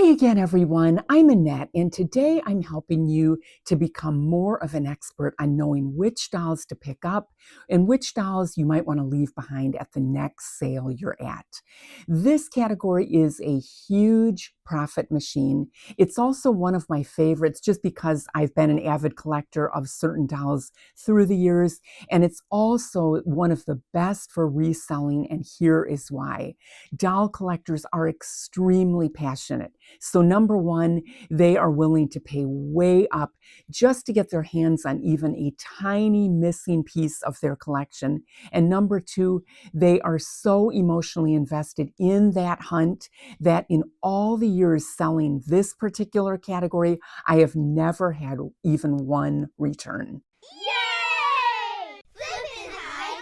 Hi again, everyone. I'm Annette, and today I'm helping you to become more of an expert on knowing which dolls to pick up and which dolls you might want to leave behind at the next sale you're at. This category is a huge profit machine. It's also one of my favorites just because I've been an avid collector of certain dolls through the years, and it's also one of the best for reselling, and here is why. Doll collectors are extremely passionate. So number one, they are willing to pay way up just to get their hands on even a tiny missing piece of their collection. And number two, they are so emotionally invested in that hunt that in all the years selling this particular category, I have never had even one return. Yay! Flippin' high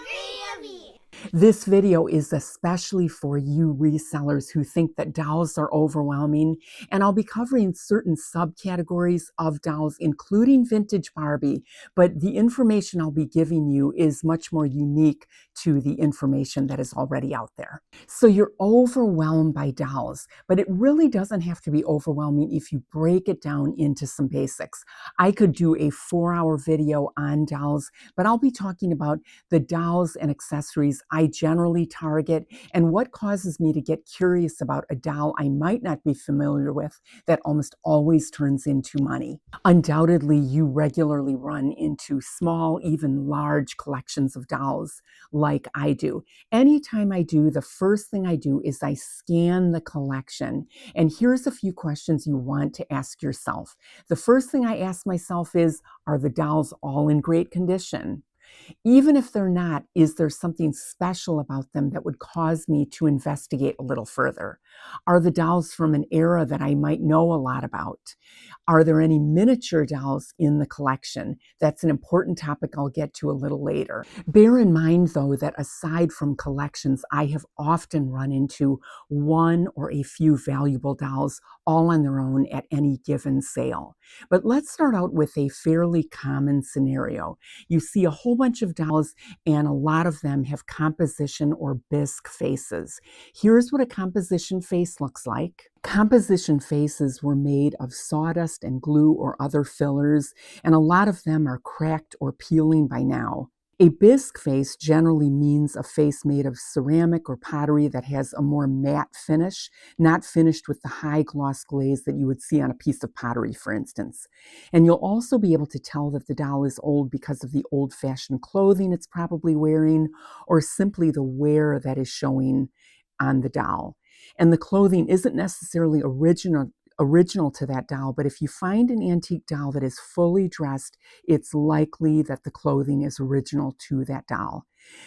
agree. This video is especially for you resellers who think that dolls are overwhelming, and I'll be covering certain subcategories of dolls, including vintage Barbie, but the information I'll be giving you is much more unique to the information that is already out there. So you're overwhelmed by dolls, but it really doesn't have to be overwhelming if you break it down into some basics. I could do a 4-hour video on dolls, but I'll be talking about the dolls and accessories I generally target and what causes me to get curious about a doll I might not be familiar with that almost always turns into money. Undoubtedly, you regularly run into small, even large collections of dolls like I do. Anytime I do, the first thing I do is I scan the collection. And here's a few questions you want to ask yourself. The first thing I ask myself is, are the dolls all in great condition? Even if they're not, is there something special about them that would cause me to investigate a little further? Are the dolls from an era that I might know a lot about? Are there any miniature dolls in the collection? That's an important topic I'll get to a little later. Bear in mind, though, that aside from collections, I have often run into one or a few valuable dolls all on their own at any given sale. But let's start out with a fairly common scenario. You see a whole bunch of dolls, and a lot of them have composition or bisque faces. Here's what a composition face looks like. Composition faces were made of sawdust and glue or other fillers, and a lot of them are cracked or peeling by now. A bisque face generally means a face made of ceramic or pottery that has a more matte finish, not finished with the high gloss glaze that you would see on a piece of pottery, for instance. And you'll also be able to tell that the doll is old because of the old-fashioned clothing it's probably wearing, or simply the wear that is showing on the doll. And the clothing isn't necessarily original to that doll, but if you find an antique doll that is fully dressed, it's likely that the clothing is original to that doll.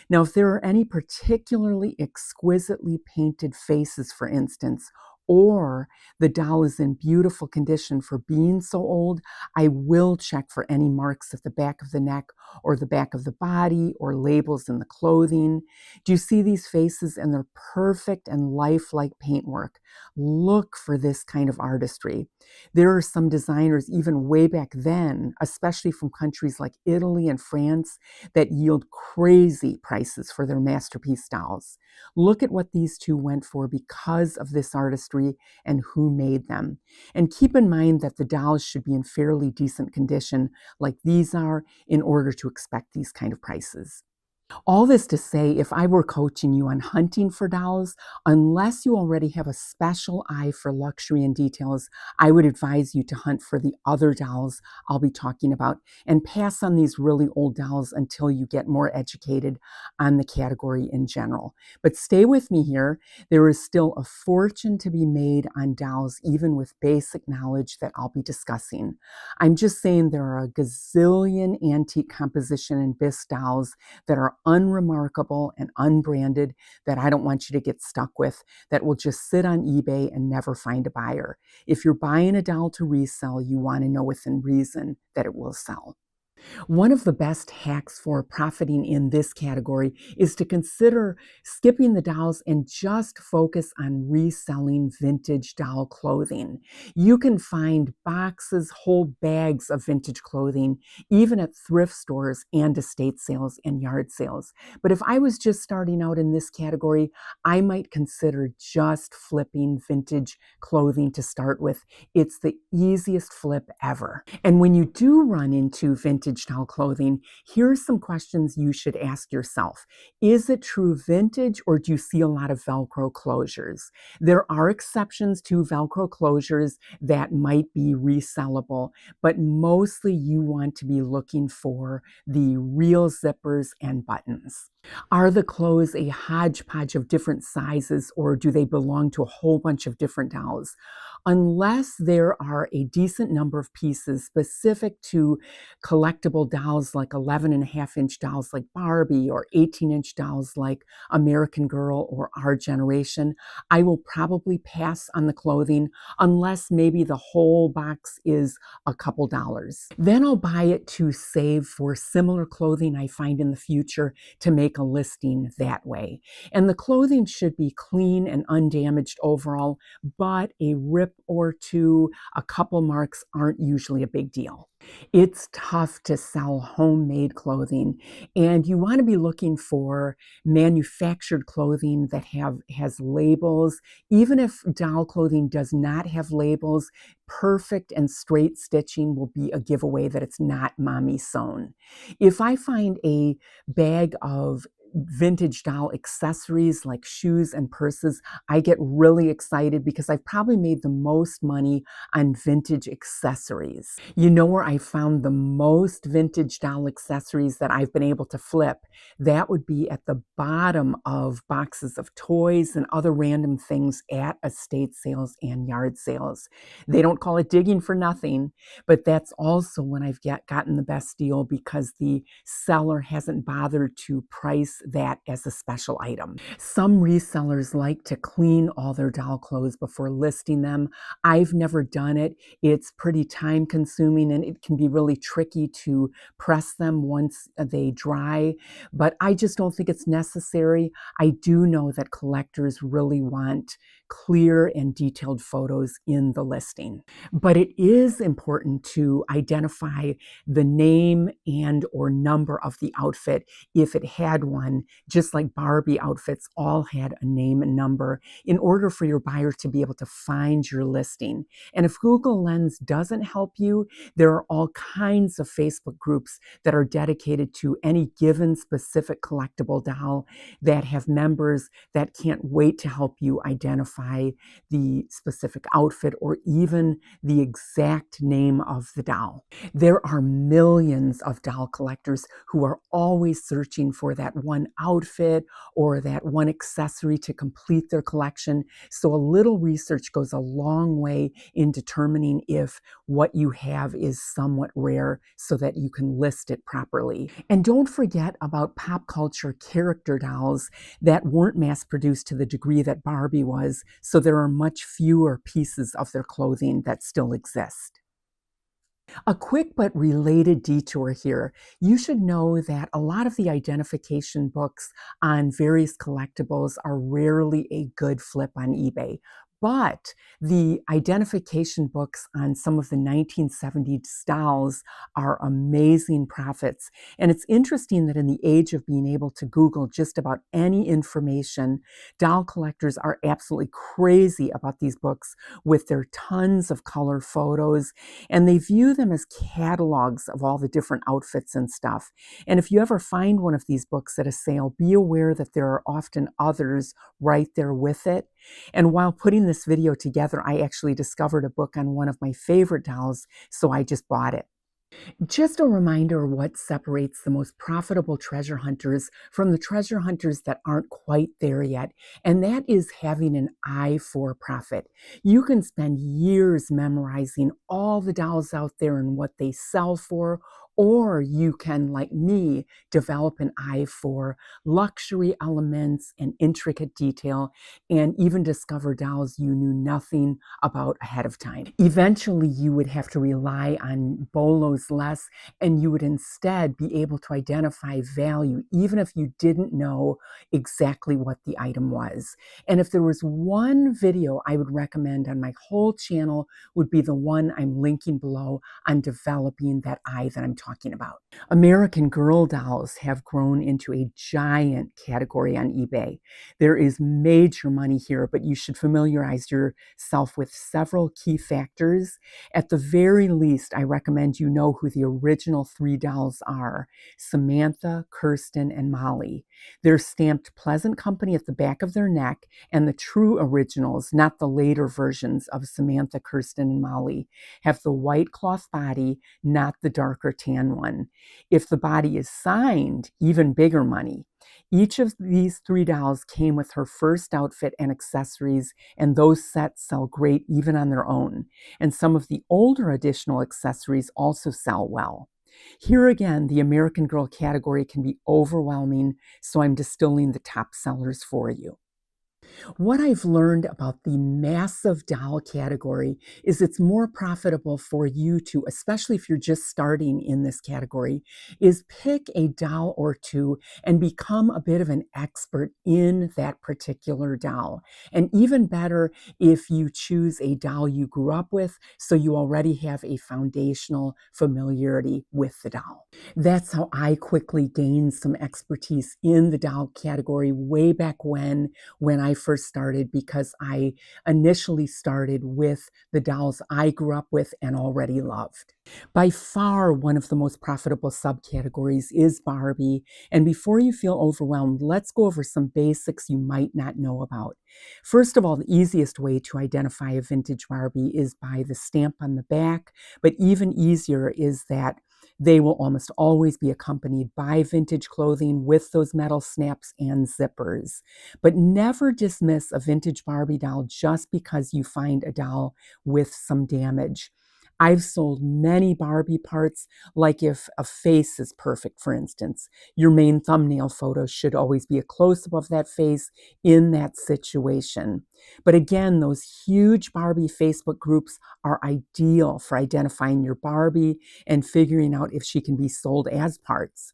Now, if there are any particularly exquisitely painted faces, for instance, or the doll is in beautiful condition for being so old, I will check for any marks at the back of the neck or the back of the body or labels in the clothing. Do you see these faces and their perfect and lifelike paintwork? Look for this kind of artistry. There are some designers even way back then, especially from countries like Italy and France, that yield crazy prices for their masterpiece dolls. Look at what these two went for because of this artistry and who made them. And keep in mind that the dolls should be in fairly decent condition like these are in order to expect these kind of prices. All this to say, if I were coaching you on hunting for dolls, unless you already have a special eye for luxury and details, I would advise you to hunt for the other dolls I'll be talking about and pass on these really old dolls until you get more educated on the category in general. But stay with me here. There is still a fortune to be made on dolls, even with basic knowledge that I'll be discussing. I'm just saying there are a gazillion antique composition and bisque dolls that are unremarkable and unbranded that I don't want you to get stuck with, that will just sit on eBay and never find a buyer. If you're buying a doll to resell, you want to know within reason that it will sell. One of the best hacks for profiting in this category is to consider skipping the dolls and just focus on reselling vintage doll clothing. You can find boxes, whole bags of vintage clothing, even at thrift stores and estate sales and yard sales. But if I was just starting out in this category, I might consider just flipping vintage clothing to start with. It's the easiest flip ever. And when you do run into vintage doll clothing, here's some questions you should ask yourself. Is it true vintage, or do you see a lot of Velcro closures? There are exceptions to Velcro closures that might be resellable, but mostly you want to be looking for the real zippers and buttons. Are the clothes a hodgepodge of different sizes, or do they belong to a whole bunch of different dolls? Unless there are a decent number of pieces specific to collectible dolls like 11.5-inch dolls like Barbie, or 18-inch dolls like American Girl or Our Generation, I will probably pass on the clothing unless maybe the whole box is a couple dollars. Then I'll buy it to save for similar clothing I find in the future to make a listing that way. And the clothing should be clean and undamaged overall, but a rip or two, a couple marks aren't usually a big deal. It's tough to sell homemade clothing, and you want to be looking for manufactured clothing that has labels. Even if doll clothing does not have labels, perfect and straight stitching will be a giveaway that it's not mommy sewn. If I find a bag of vintage doll accessories like shoes and purses, I get really excited because I've probably made the most money on vintage accessories. You know where I found the most vintage doll accessories that I've been able to flip? That would be at the bottom of boxes of toys and other random things at estate sales and yard sales. They don't call it digging for nothing, but that's also when I've gotten the best deal because the seller hasn't bothered to price that as a special item. Some resellers like to clean all their doll clothes before listing them. I've never done it. It's pretty time consuming and it can be really tricky to press them once they dry, but I just don't think it's necessary. I do know that collectors really want clear and detailed photos in the listing. But it is important to identify the name and or number of the outfit if it had one, just like Barbie outfits all had a name and number, in order for your buyer to be able to find your listing. And if Google Lens doesn't help you, there are all kinds of Facebook groups that are dedicated to any given specific collectible doll that have members that can't wait to help you identify the specific outfit or even the exact name of the doll. There are millions of doll collectors who are always searching for that one outfit or that one accessory to complete their collection. So a little research goes a long way in determining if what you have is somewhat rare so that you can list it properly. And don't forget about pop culture character dolls that weren't mass produced to the degree that Barbie was, so there are much fewer pieces of their clothing that still exist. A quick but related detour here. You should know that a lot of the identification books on various collectibles are rarely a good flip on eBay. But the identification books on some of the 1970s dolls are amazing profits. And it's interesting that in the age of being able to Google just about any information, doll collectors are absolutely crazy about these books with their tons of color photos, and they view them as catalogs of all the different outfits and stuff. And if you ever find one of these books at a sale, be aware that there are often others right there with it. And while putting this video together, I actually discovered a book on one of my favorite dolls, so I just bought it. Just a reminder what separates the most profitable treasure hunters from the treasure hunters that aren't quite there yet, and that is having an eye for profit. You can spend years memorizing all the dolls out there and what they sell for, Or you can, like me, develop an eye for luxury elements and intricate detail, and even discover dolls you knew nothing about ahead of time. Eventually, you would have to rely on bolos less, and you would instead be able to identify value, even if you didn't know exactly what the item was. And if there was one video I would recommend on my whole channel, would be the one I'm linking below on developing that eye that I'm talking about. American Girl dolls have grown into a giant category on eBay. There is major money here, but you should familiarize yourself with several key factors. At the very least, I recommend you know who the original 3 dolls are: Samantha, Kirsten, and Molly. They're stamped Pleasant Company at the back of their neck, and the true originals, not the later versions of Samantha, Kirsten, and Molly, have the white cloth body, not the darker tan one. If the body is signed, even bigger money. Each of these 3 dolls came with her first outfit and accessories, and those sets sell great even on their own. And some of the older additional accessories also sell well. Here again, the American Girl category can be overwhelming, so I'm distilling the top sellers for you. What I've learned about the massive doll category is it's more profitable for you to, especially if you're just starting in this category, is pick a doll or two and become a bit of an expert in that particular doll. And even better if you choose a doll you grew up with, so you already have a foundational familiarity with the doll. That's how I quickly gained some expertise in the doll category way back when I first started, because I initially started with the dolls I grew up with and already loved. By far, one of the most profitable subcategories is Barbie. And before you feel overwhelmed, let's go over some basics you might not know about. First of all, the easiest way to identify a vintage Barbie is by the stamp on the back, but even easier is that they will almost always be accompanied by vintage clothing with those metal snaps and zippers. But never dismiss a vintage Barbie doll just because you find a doll with some damage. I've sold many Barbie parts, like if a face is perfect, for instance. Your main thumbnail photo should always be a close-up of that face in that situation. But again, those huge Barbie Facebook groups are ideal for identifying your Barbie and figuring out if she can be sold as parts.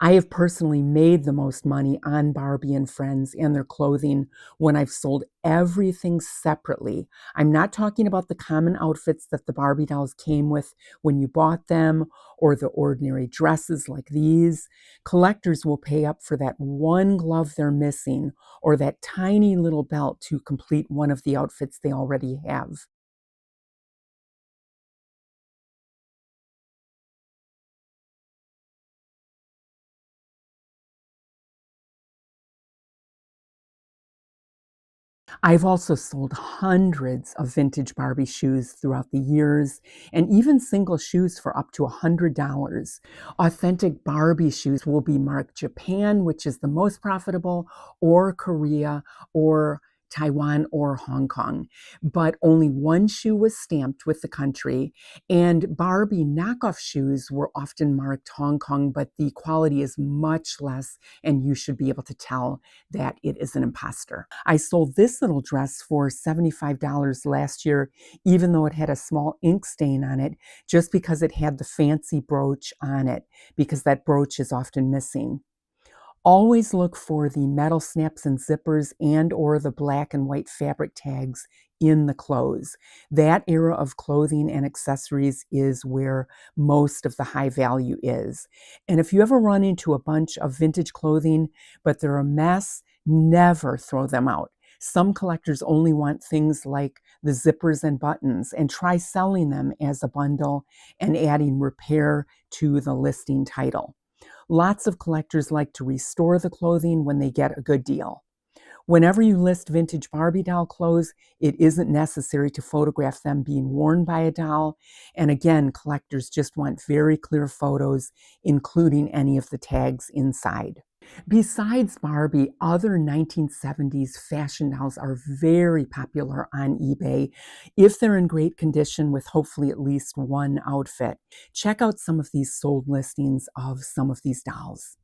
I have personally made the most money on Barbie and Friends and their clothing when I've sold everything separately. I'm not talking about the common outfits that the Barbie dolls came with when you bought them, or the ordinary dresses like these. Collectors will pay up for that one glove they're missing, or that tiny little belt to complete one of the outfits they already have. I've also sold hundreds of vintage Barbie shoes throughout the years, and even single shoes for up to $100. Authentic Barbie shoes will be marked Japan, which is the most profitable, or Korea, or Taiwan, or Hong Kong. But only one shoe was stamped with the country, and Barbie knockoff shoes were often marked Hong Kong, but the quality is much less, and you should be able to tell that it is an imposter. I sold this little dress for $75 last year, even though it had a small ink stain on it, just because it had the fancy brooch on it, because that brooch is often missing. Always look for the metal snaps and zippers and or the black and white fabric tags in the clothes. That era of clothing and accessories is where most of the high value is. And if you ever run into a bunch of vintage clothing, but they're a mess, never throw them out. Some collectors only want things like the zippers and buttons, and try selling them as a bundle and adding repair to the listing title. Lots of collectors like to restore the clothing when they get a good deal. Whenever you list vintage Barbie doll clothes, it isn't necessary to photograph them being worn by a doll. And again, collectors just want very clear photos, including any of the tags inside. Besides Barbie, other 1970s fashion dolls are very popular on eBay if they're in great condition with hopefully at least one outfit. Check out some of these sold listings of some of these dolls.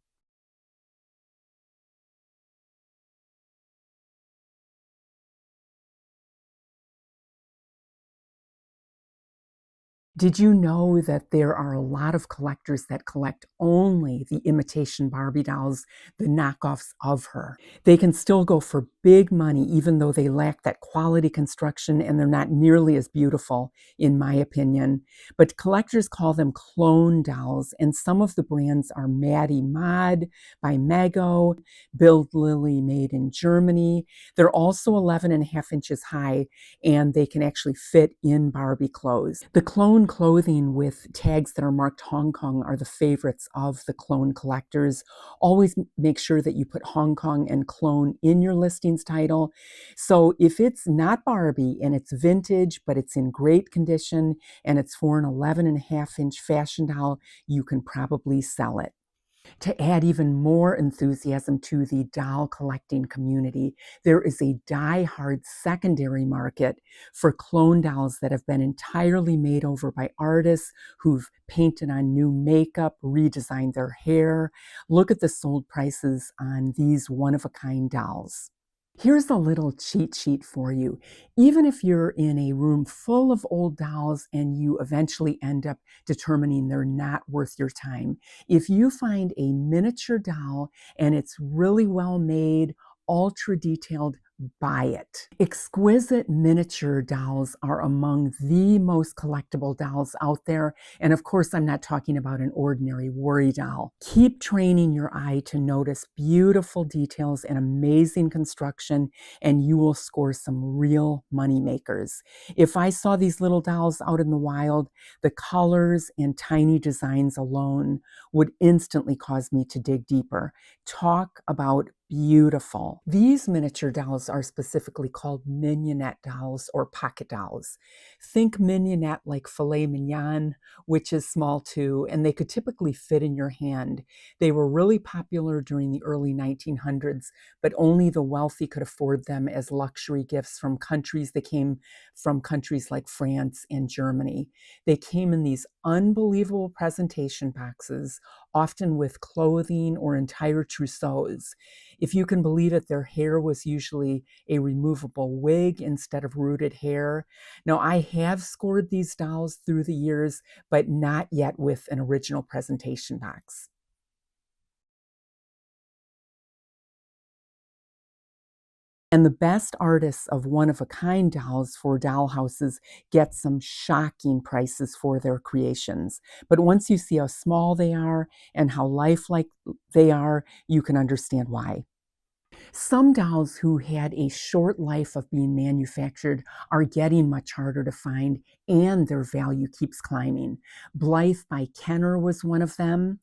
Did you know that there are a lot of collectors that collect only the imitation Barbie dolls, the knockoffs of her? They can still go for big money even though they lack that quality construction and they're not nearly as beautiful, in my opinion. But collectors call them clone dolls, and some of the brands are Maddie Mod by Mego, Build Lily made in Germany. They're also 11.5 inches high, and they can actually fit in Barbie clothes. The clone clothing with tags that are marked Hong Kong are the favorites of the clone collectors. Always make sure that you put Hong Kong and clone in your listings title. So if it's not Barbie and it's vintage, but it's in great condition and it's for an 11.5 inch fashion doll, you can probably sell it. To add even more enthusiasm to the doll collecting community, there is a die-hard secondary market for clone dolls that have been entirely made over by artists who've painted on new makeup, redesigned their hair. Look at the sold prices on these one-of-a-kind dolls. Here's a little cheat sheet for you. Even if you're in a room full of old dolls and you eventually end up determining they're not worth your time, if you find a miniature doll and it's really well made, ultra detailed, buy it. Exquisite miniature dolls are among the most collectible dolls out there. And of course, I'm not talking about an ordinary worry doll. Keep training your eye to notice beautiful details and amazing construction, and you will score some real money makers. If I saw these little dolls out in the wild, the colors and tiny designs alone would instantly cause me to dig deeper. Talk about beautiful. These miniature dolls are specifically called mignonette dolls or pocket dolls. Think mignonette like filet mignon, which is small too, and they could typically fit in your hand. They were really popular during the early 1900s, but only the wealthy could afford them as luxury gifts from countries. They came from countries like France and Germany. They came in these unbelievable presentation boxes, often with clothing or entire trousseaus. If you can believe it, their hair was usually a removable wig instead of rooted hair. Now, I have scored these dolls through the years, but not yet with an original presentation box. And the best artists of one-of-a-kind dolls for doll houses get some shocking prices for their creations. But once you see how small they are and how lifelike they are, you can understand why. Some dolls who had a short life of being manufactured are getting much harder to find, and their value keeps climbing. Blythe by Kenner was one of them.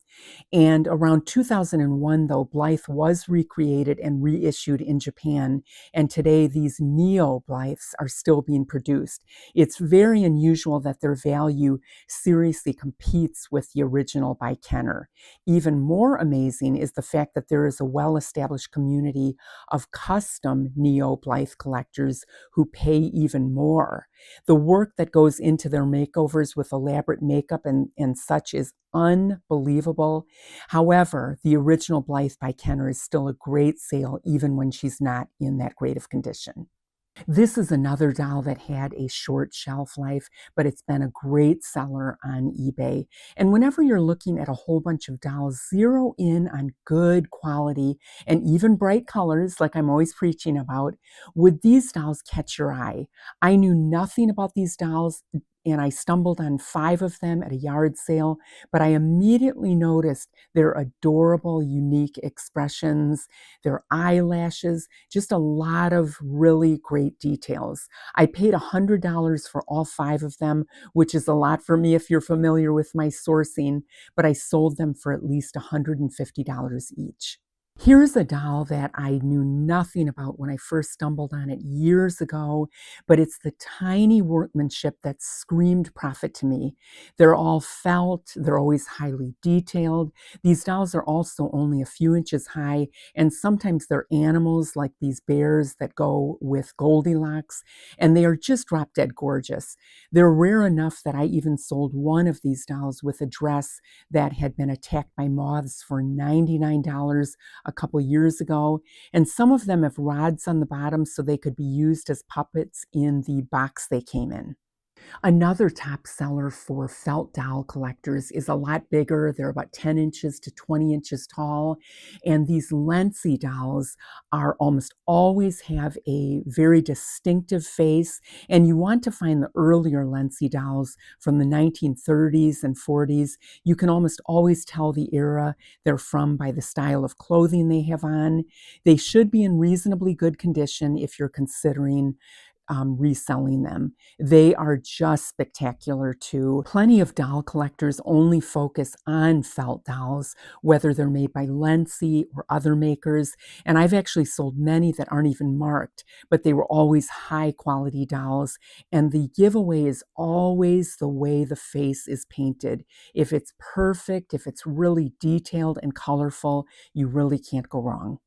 And around 2001, though, Blythe was recreated and reissued in Japan. And today, these neo Blythes are still being produced. It's very unusual that their value seriously competes with the original by Kenner. Even more amazing is the fact that there is a well-established community of custom neo Blythe collectors who pay even more. The work that goes into their makeovers with elaborate makeup and such is unbelievable. However, the original Blythe by Kenner is still a great sale even when she's not in that great of condition. This is another doll that had a short shelf life, but it's been a great seller on eBay. And whenever you're looking at a whole bunch of dolls, zero in on good quality and even bright colors, like I'm always preaching about. Would these dolls catch your eye? I knew nothing about these dolls, and I stumbled on 5 of them at a yard sale, but I immediately noticed their adorable, unique expressions, their eyelashes, just a lot of really great details. I paid $100 for all 5 of them, which is a lot for me if you're familiar with my sourcing, but I sold them for at least $150 each. Here's a doll that I knew nothing about when I first stumbled on it years ago, but it's the tiny workmanship that screamed profit to me. They're all felt, they're always highly detailed. These dolls are also only a few inches high, and sometimes they're animals like these bears that go with Goldilocks, and they are just drop dead gorgeous. They're rare enough that I even sold one of these dolls with a dress that had been attacked by moths for $99 a couple years ago, and some of them have rods on the bottom so they could be used as puppets in the box they came in. Another top seller for felt doll collectors is a lot bigger. They're about 10 inches to 20 inches tall. And these Lency dolls are almost always have a very distinctive face. And you want to find the earlier Lency dolls from the 1930s and 40s. You can almost always tell the era they're from by the style of clothing they have on. They should be in reasonably good condition if you're considering reselling them. They are just spectacular too. Plenty of doll collectors only focus on felt dolls, whether they're made by Lency or other makers. And I've actually sold many that aren't even marked, but they were always high quality dolls. And the giveaway is always the way the face is painted. If it's perfect, if it's really detailed and colorful, you really can't go wrong.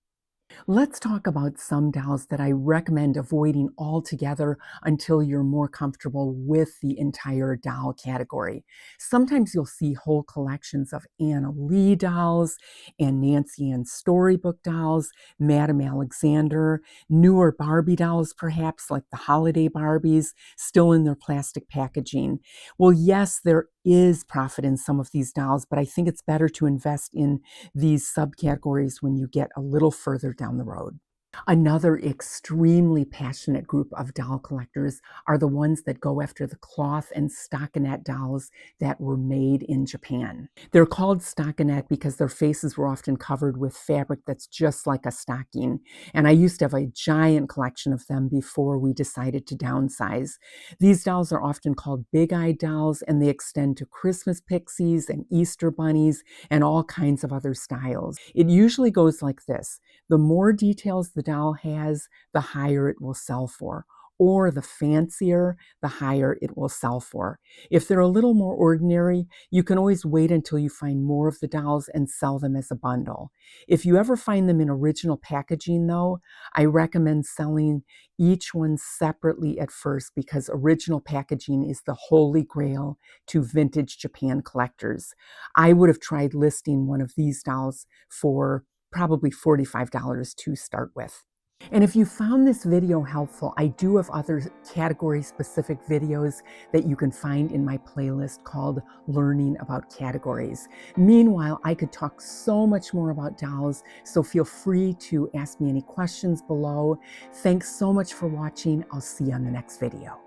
Let's talk about some dolls that I recommend avoiding altogether until you're more comfortable with the entire doll category. Sometimes you'll see whole collections of Anna Lee dolls and Nancy Ann storybook dolls, Madame Alexander, newer Barbie dolls perhaps, like the holiday Barbies, still in their plastic packaging. Well, yes, there is profit in some of these dolls, but I think it's better to invest in these subcategories when you get a little further down the road. Another extremely passionate group of doll collectors are the ones that go after the cloth and stockinet dolls that were made in Japan. They're called stockinet because their faces were often covered with fabric that's just like a stocking. And I used to have a giant collection of them before we decided to downsize. These dolls are often called big-eyed dolls, and they extend to Christmas pixies and Easter bunnies and all kinds of other styles. It usually goes like this. The more details the doll has, the higher it will sell for. Or the fancier, the higher it will sell for. If they're a little more ordinary, you can always wait until you find more of the dolls and sell them as a bundle. If you ever find them in original packaging, though, I recommend selling each one separately at first because original packaging is the holy grail to vintage Japan collectors. I would have tried listing one of these dolls for probably $45 to start with. And if you found this video helpful, I do have other category-specific videos that you can find in my playlist called Learning About Categories. Meanwhile, I could talk so much more about dolls, so feel free to ask me any questions below. Thanks so much for watching. I'll see you on the next video.